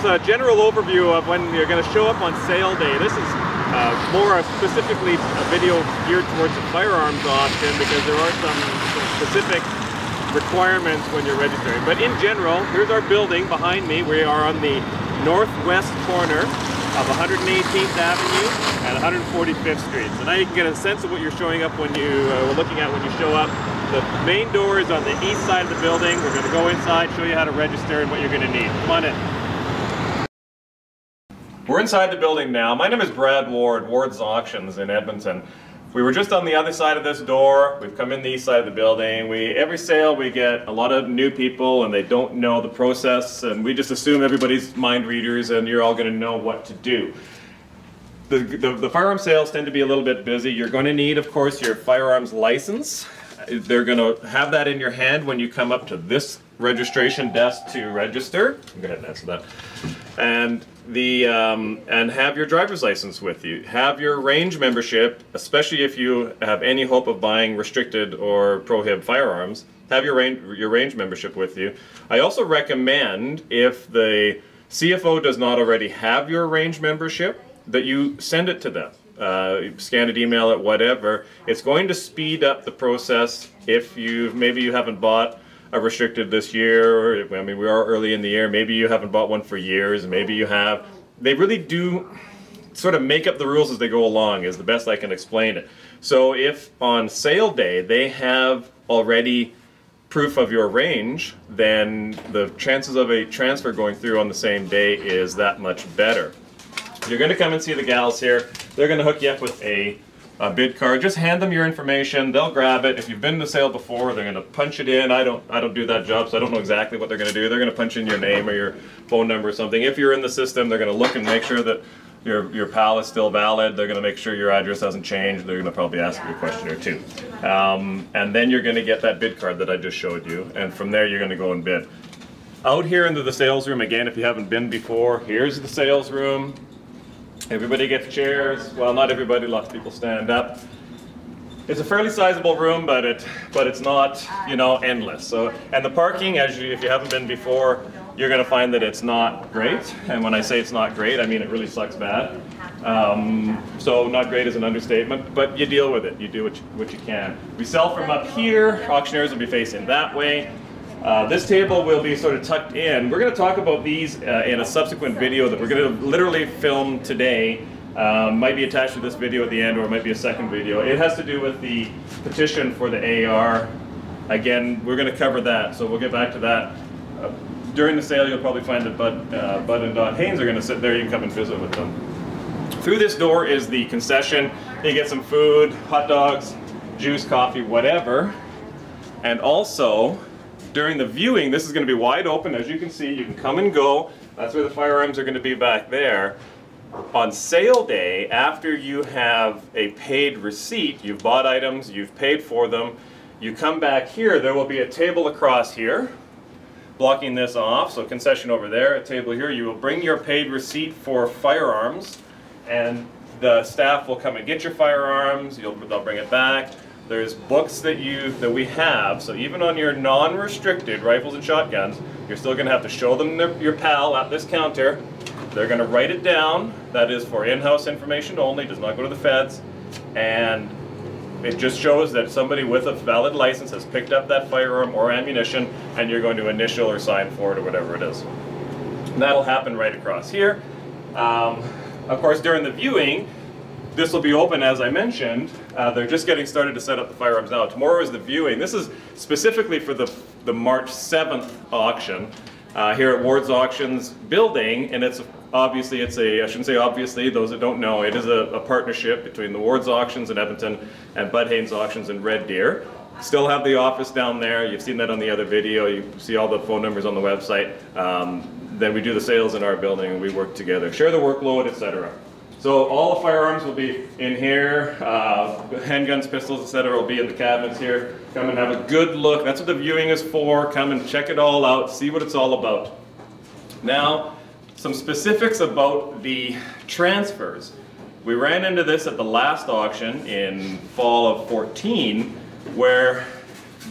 a general overview of when you're going to show up on sale day. This is more specifically a video geared towards the firearms auction because there are some specific requirements when you're registering. But in general, here's our building behind me. We are on the northwest corner of 118th Avenue and 145th Street. So now you can get a sense of what you're showing up when you looking at when you show up. The main door is on the east side of the building. We're going to go inside, show you how to register and what you're going to need. Come on in. We're inside the building now. My name is Brad Ward, Ward's Auctions in Edmonton. We were just on the other side of this door. We've come in the east side of the building. Every sale we get a lot of new people and they don't know the process, and we just assume everybody's mind readers and you're all going to know what to do. The firearm sales tend to be a little bit busy. You're going to need, of course, your firearms license. They're going to have that in your hand when you come up to this registration desk to register. Go ahead and answer that. And have your driver's license with you. Have your range membership, especially if you have any hope of buying restricted or prohib firearms. Have your range membership with you. I also recommend, if the CFO does not already have your range membership, that you send it to them. Scan it, email it, whatever. It's going to speed up the process if maybe you haven't bought a restricted this year, or, I mean, we are early in the year, maybe you haven't bought one for years, maybe you have. They really do sort of make up the rules as they go along, is the best I can explain it. So if on sale day they have already proof of your range, then the chances of a transfer going through on the same day is that much better. You're going to come and see the gals here. They're going to hook you up with a bid card. Just hand them your information. They'll grab it. If you've been to sale before, they're going to punch it in. I don't do that job, so I don't know exactly what they're going to do. They're going to punch in your name or your phone number or something. If you're in the system, they're going to look and make sure that your PAL is still valid. They're going to make sure your address hasn't changed. They're going to probably ask you a question or two. And then you're going to get that bid card that I just showed you. And from there, you're going to go and bid. Out here into the sales room, again, if you haven't been before, here's the sales room. Everybody gets chairs. Well, not everybody. Lots of people stand up. It's a fairly sizable room, but it's not, you know, endless. So, and the parking, if you haven't been before, you're going to find that it's not great. And when I say it's not great, I mean it really sucks bad. So not great is an understatement, but you deal with it. You do what you can. We sell from up here. Auctioneers will be facing that way. This table will be sort of tucked in. We're going to talk about these in a subsequent video that we're going to literally film today. Might be attached to this video at the end, or it might be a second video. It has to do with the petition for the AR. Again, we're going to cover that, so we'll get back to that. During the sale, you'll probably find that Bud and Don Haynes are going to sit there. You can come and visit with them. Through this door is the concession. You get some food, hot dogs, juice, coffee, whatever. And also, during the viewing, this is going to be wide open. As you can see, you can come and go. That's where the firearms are going to be back there. On sale day, after you have a paid receipt, you've bought items, you've paid for them, you come back here, there will be a table across here, blocking this off, so concession over there, a table here. You will bring your paid receipt for firearms, and the staff will come and get your firearms, they'll bring it back. There's books that we have, so even on your non-restricted rifles and shotguns, you're still going to have to show them your PAL at this counter. They're going to write it down. That is for in-house information only, does not go to the feds. And it just shows that somebody with a valid license has picked up that firearm or ammunition, and you're going to initial or sign for it or whatever it is. And that'll happen right across here. Of course, during the viewing, this will be open, as I mentioned. They're just getting started to set up the firearms now. Tomorrow is the viewing. This is specifically for the March 7th auction here at Ward's Auctions building, and it's obviously, I shouldn't say obviously, those that don't know, it is a partnership between the Ward's Auctions in Edmonton and Bud Haynes Auctions in Red Deer. Still have the office down there. You've seen that on the other video. You see all the phone numbers on the website. Then we do the sales in our building and we work together, share the workload, etc. So all the firearms will be in here, handguns, pistols, etc. will be in the cabinets here. Come and have a good look. That's what the viewing is for. Come and check it all out, see what it's all about. Now, some specifics about the transfers. We ran into this at the last auction in fall of 14, where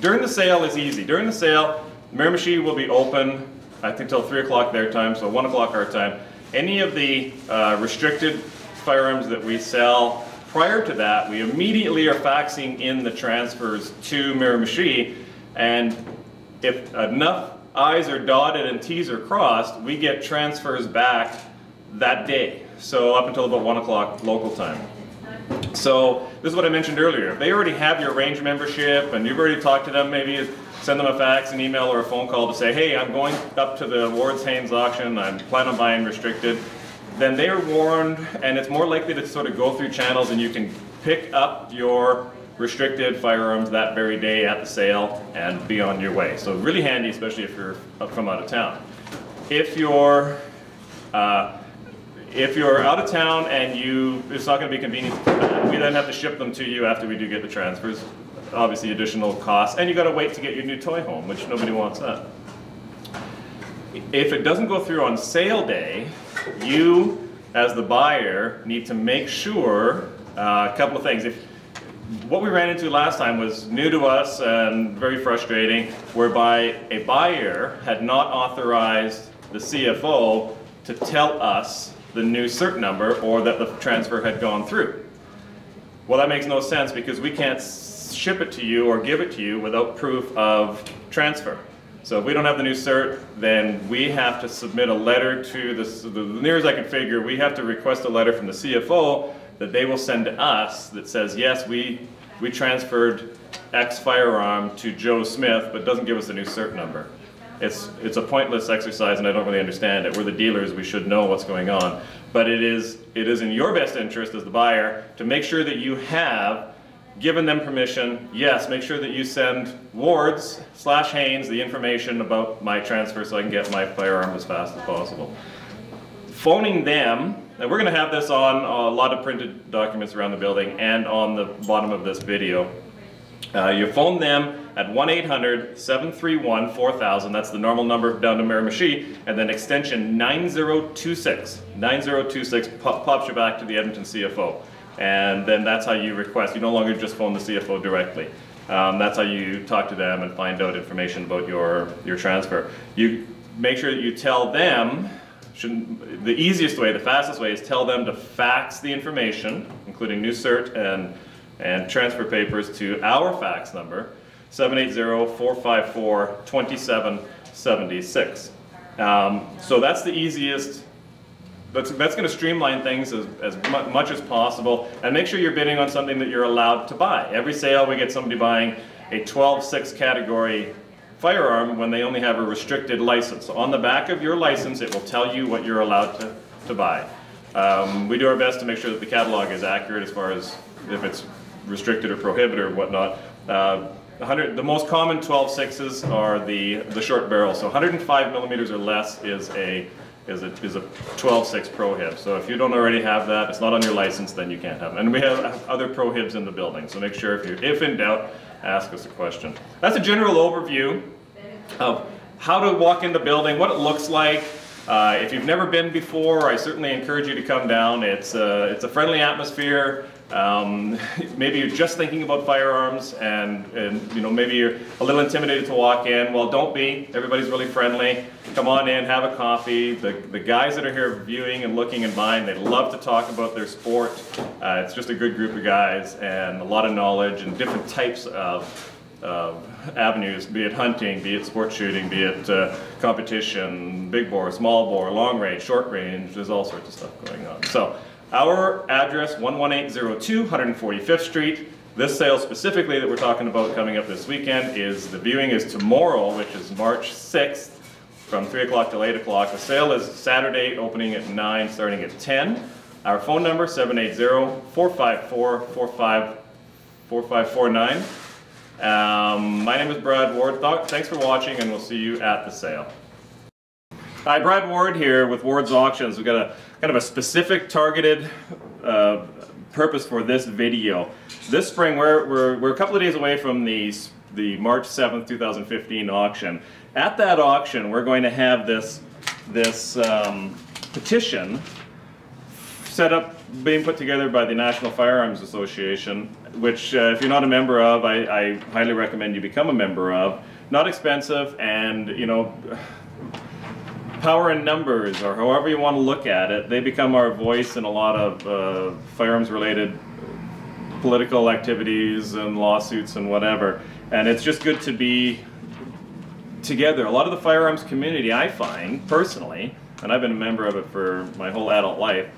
during the sale is easy. During the sale, the mirror machine will be open. I think till 3 o'clock their time, so 1 o'clock our time. Any of the restricted firearms that we sell, prior to that, we immediately are faxing in the transfers to Miramichi, and if enough I's are dotted and T's are crossed, we get transfers back that day. So up until about 1 o'clock local time. So this is what I mentioned earlier. If they already have your range membership and you've already talked to them, maybe send them a fax, an email, or a phone call to say, hey, I'm going up to the Ward's Haynes auction, I'm planning on buying restricted, then they are warned, and it's more likely to sort of go through channels and you can pick up your restricted firearms that very day at the sale and be on your way. So really handy, especially if you're from out of town. If you're out of town and it's not going to be convenient, we then have to ship them to you after we do get the transfers. Obviously additional costs, and you got to wait to get your new toy home, which nobody wants that. If it doesn't go through on sale day, you as the buyer need to make sure a couple of things. What we ran into last time was new to us and very frustrating, whereby a buyer had not authorized the CFO to tell us the new cert number or that the transfer had gone through. Well, that makes no sense because we can't ship it to you or give it to you without proof of transfer. So if we don't have the new cert, then we have to submit a letter to the near as I can figure, we have to request a letter from the CFO that they will send to us that says, yes, we transferred X firearm to Joe Smith, but doesn't give us the new cert number. It's a pointless exercise and I don't really understand it. We're the dealers, we should know what's going on. But it is in your best interest as the buyer to make sure that you have given them permission. Yes, make sure that you send Wards/Haynes the information about my transfer so I can get my firearm as fast as possible. Phoning them, and we're going to have this on a lot of printed documents around the building and on the bottom of this video. You phone them at 1-800-731-4000, that's the normal number down to Miramichi, and then extension 9026. 9026 pops you back to the Edmonton CFO. And then that's how you request. You no longer just phone the CFO directly. That's how you talk to them and find out information about your transfer. You make sure that you tell them, the easiest way, the fastest way is tell them to fax the information, including new cert and transfer papers, to our fax number, 780-454-2776. So that's the easiest. That's going to streamline things as much as possible, and make sure you're bidding on something that you're allowed to buy. Every sale we get somebody buying a 12-6 category firearm when they only have a restricted license. So on the back of your license it will tell you what you're allowed to buy. We do our best to make sure that the catalog is accurate as far as if it's restricted or prohibited or whatnot. The most common 12-6s are the short barrel, so 105 millimeters or less is a 12-6 prohib. So if you don't already have that, it's not on your license, then you can't have it. And we have other prohibs in the building, so make sure if in doubt, ask us a question. That's a general overview of how to walk in the building, what it looks like. If you've never been before, I certainly encourage you to come down. It's a friendly atmosphere. Maybe you're just thinking about firearms and you know, maybe you're a little intimidated to walk in. Well, don't be. Everybody's really friendly. Come on in, have a coffee. The guys that are here viewing and looking and buying, they love to talk about their sport. It's just a good group of guys and a lot of knowledge and different types of avenues, be it hunting, be it sport shooting, be it competition, big bore, small bore, long range, short range. There's all sorts of stuff going on. So our address, 11802 145th Street. This sale specifically that we're talking about coming up this weekend the viewing is tomorrow, which is March 6th, from 3 o'clock till 8 o'clock. The sale is Saturday, opening at 9, starting at 10. Our phone number, 780-454-4549. My name is Brad Ward. Thanks for watching, and we'll see you at the sale. Hi, Brad Ward here with Ward's Auctions. We've got a kind of a specific targeted purpose for this video. This spring, we're a couple of days away from the March 7th, 2015 auction. At that auction, we're going to have this petition set up, being put together by the National Firearms Association, which if you're not a member of, I highly recommend you become a member of. Not expensive, and you know, power in numbers, or however you want to look at it, they become our voice in a lot of firearms related political activities and lawsuits and whatever. And it's just good to be together. A lot of the firearms community, I find personally, and I've been a member of it for my whole adult life,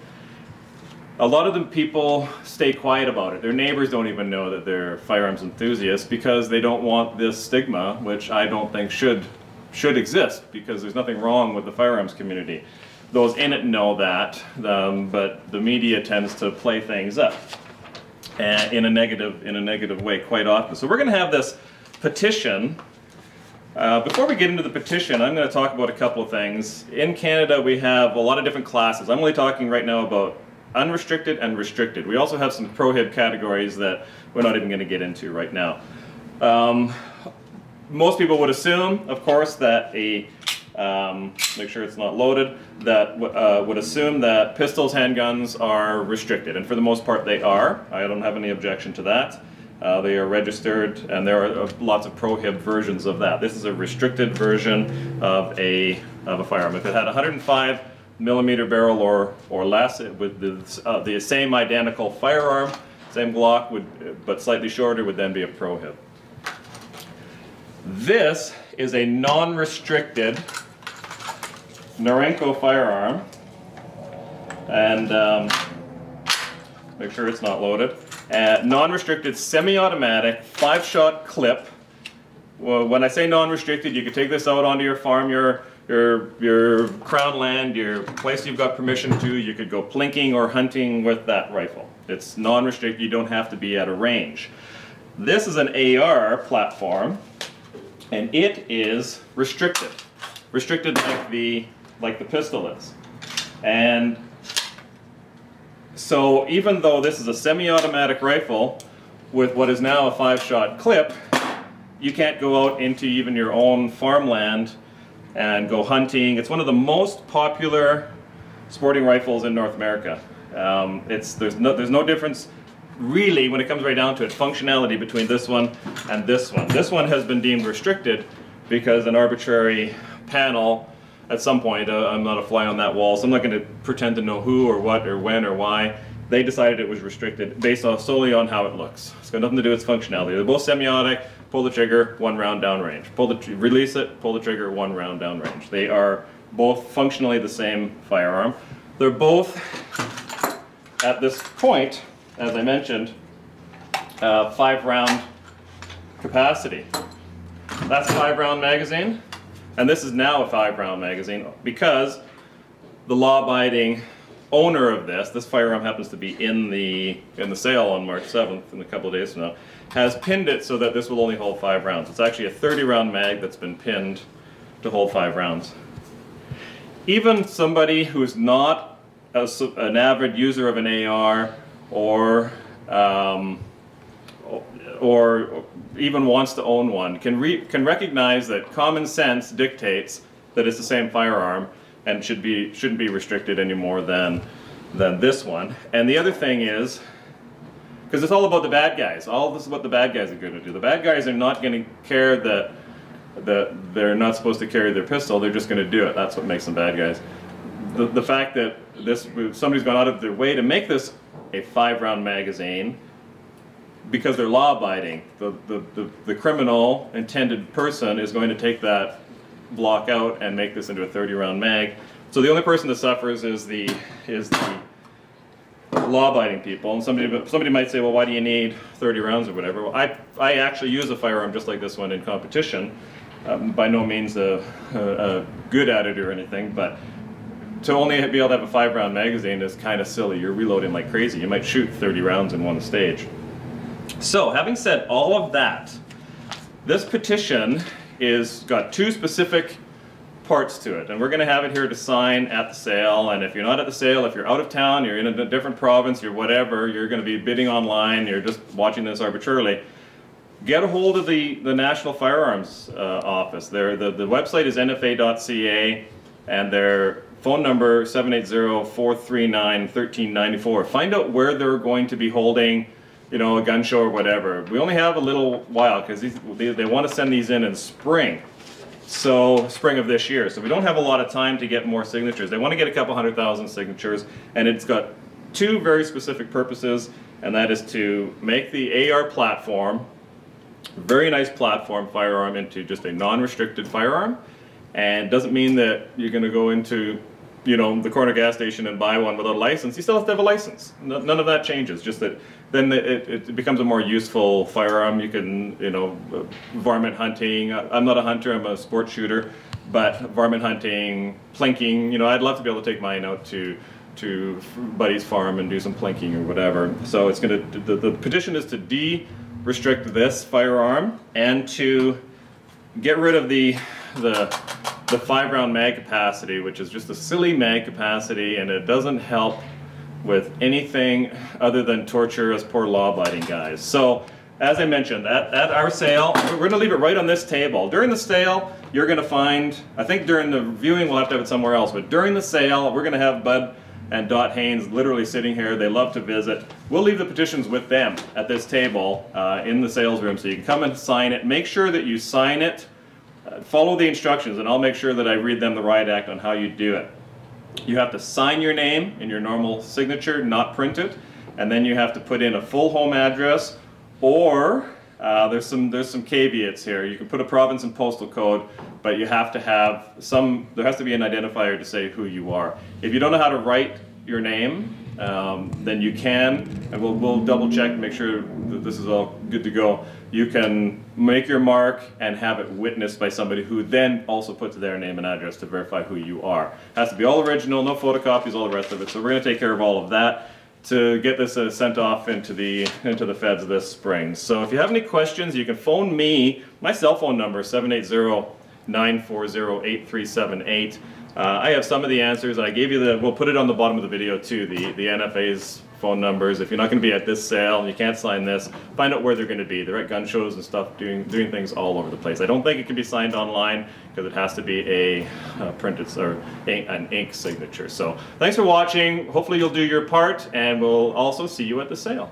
a lot of the people stay quiet about it. Their neighbors don't even know that they're firearms enthusiasts because they don't want this stigma, which I don't think should exist, because there's nothing wrong with the firearms community. Those in it know that, but the media tends to play things up in a negative way quite often. So we're going to have this petition. Before we get into the petition, I'm going to talk about a couple of things. In Canada, we have a lot of different classes. I'm only talking right now about unrestricted and restricted. We also have some prohib categories that we're not even going to get into right now. Most people would assume, of course, that make sure it's not loaded, that would assume that pistols, handguns are restricted, and for the most part they are. I don't have any objection to that. They are registered, and there are lots of prohib versions of that. This is a restricted version of a firearm. If it had 105 millimeter barrel or less, it would the same identical firearm, same Glock, but slightly shorter, would then be a prohib. This is a non-restricted Norenko firearm, and make sure it's not loaded. Non-restricted semi-automatic 5-shot clip. Well, when I say non-restricted, you could take this out onto your farm, your crown land, your place you've got permission to. You could go plinking or hunting with that rifle. It's non-restricted. You don't have to be at a range. This is an AR platform, and it is restricted. Restricted like the pistol is. And so even though this is a semi-automatic rifle with what is now a 5-shot clip, you can't go out into even your own farmland and go hunting. It's one of the most popular sporting rifles in North America. There's no difference really, when it comes right down to it, functionality between this one and this one. This one has been deemed restricted because an arbitrary panel at some point, I'm not a fly on that wall, so I'm not going to pretend to know who or what or when or why. They decided it was restricted based solely on how it looks. It's got nothing to do with functionality. They're both semi-automatic, pull the trigger, 1 round downrange. Release it, pull the trigger, 1 round downrange. They are both functionally the same firearm. They're both, at this point, as I mentioned, 5-round capacity. That's a 5-round magazine, and this is now a 5-round magazine because the law-abiding owner of this firearm happens to be in the sale on March 7th, in a couple of days from now, has pinned it so that this will only hold 5 rounds. It's actually a 30-round mag that's been pinned to hold 5 rounds. Even somebody who's not an avid user of an AR or even wants to own one can recognize that common sense dictates that it's the same firearm and shouldn't be restricted any more than this one. And the other thing is, because it's all about the bad guys. All this is what the bad guys are going to do. The bad guys are not going to care that they're not supposed to carry their pistol. They're just going to do it. That's what makes them bad guys. The fact that somebody's gone out of their way to make this a 5-round magazine because they're law-abiding. The criminal intended person is going to take that block out and make this into a 30-round mag. So the only person that suffers is the law-abiding people. And somebody might say, well, why do you need 30 rounds or whatever? Well, I actually use a firearm just like this one in competition. By no means a good at it or anything, but to only be able to have a 5-round magazine is kind of silly. You're reloading like crazy. You might shoot 30 rounds in one stage. So, having said all of that, this petition got 2 specific parts to it, and we're going to have it here to sign at the sale. And if you're not at the sale, if you're out of town, you're in a different province, you're whatever, you're going to be bidding online, you're just watching this arbitrarily, get a hold of the National Firearms Office. The website is nfa.ca, and their phone number 780-439-1394. Find out where they're going to be holding, a gun show or whatever. We only have a little while because they want to send these in spring. So spring of this year. So we don't have a lot of time to get more signatures. They want to get a couple 100,000 signatures, and it's got two very specific purposes, and that is to make the AR platform, very nice platform firearm, into just a non-restricted firearm. And doesn't mean that you're going to go into, you know, the corner gas station and buy one without a license. You still have to have a license. None of that changes. Just that then it becomes a more useful firearm. You can, you know, varmint hunting. I'm not a hunter. I'm a sport shooter. But varmint hunting, plinking. You know, I'd love to be able to take mine out to buddy's farm and do some plinking or whatever. So it's going to. The petition is to de-restrict this firearm and to get rid of the 5-round mag capacity, which is just a silly mag capacity, and it doesn't help with anything other than torture us poor law-abiding guys. So, as I mentioned, at our sale, we're going to leave it right on this table. During the sale, you're going to find, I think during the viewing we'll have to have it somewhere else, but during the sale, we're going to have Bud and Dot Haynes literally sitting here. They love to visit. We'll leave the petitions with them at this table in the sales room, so you can come and sign it. Make sure that you sign it. Follow the instructions, and I'll make sure that I read them the riot act on how you do it. You have to sign your name in your normal signature, not print it, and then you have to put in a full home address, or there's some caveats here. You can put a province and postal code, but you have to have there has to be an identifier to say who you are. If you don't know how to write your name, then you can, and we'll double check and make sure that this is all good to go. You can make your mark and have it witnessed by somebody who then also puts their name and address to verify who you are. It has to be all original, no photocopies, all the rest of it. So we're going to take care of all of that to get this sent off into the feds this spring. So if you have any questions, you can phone me. My cell phone number is 780-940-8378. I have some of the answers. I gave you we'll put it on the bottom of the video too, the NFA's phone numbers. If you're not going to be at this sale and you can't sign this, find out where they're going to be. They're at gun shows and stuff, doing things all over the place. I don't think it can be signed online because it has to be a printed or an ink signature. So thanks for watching. Hopefully you'll do your part, and we'll also see you at the sale.